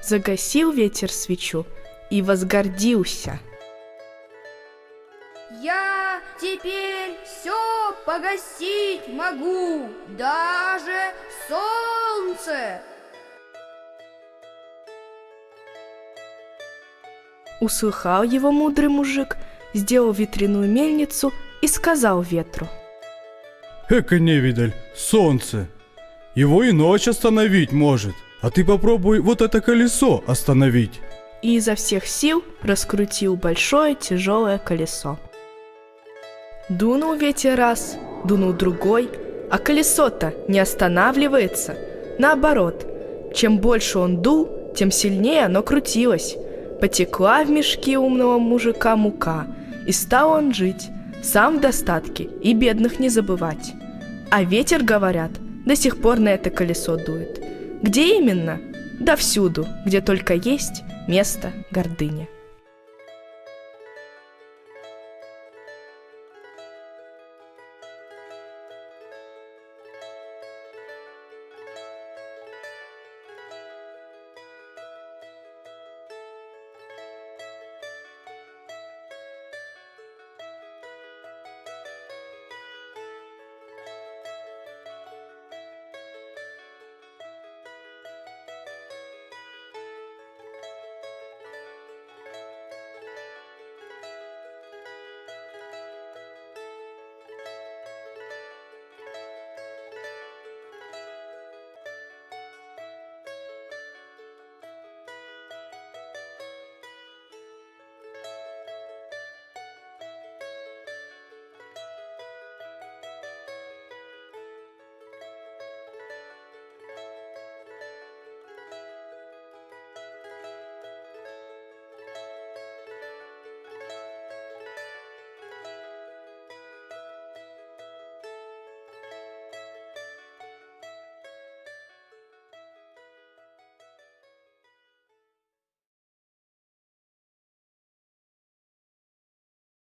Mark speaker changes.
Speaker 1: Загасил ветер свечу и возгордился.
Speaker 2: Я теперь все погасить могу, даже солнце.
Speaker 1: Услыхал его мудрый мужик, сделал ветряную мельницу и сказал ветру:
Speaker 3: Эка невидаль, солнце. Его и ночь остановить может, а ты попробуй вот это колесо остановить.
Speaker 1: И изо всех сил раскрутил большое тяжелое колесо. Дунул ветер раз, дунул другой, а колесо-то не останавливается. Наоборот, чем больше он дул, тем сильнее оно крутилось. Потекла в мешки умного мужика мука, и стал он жить, сам в достатке и бедных не забывать. А ветер, говорят, до сих пор на это колесо дует. Где именно? Да всюду, где только есть место гордыне.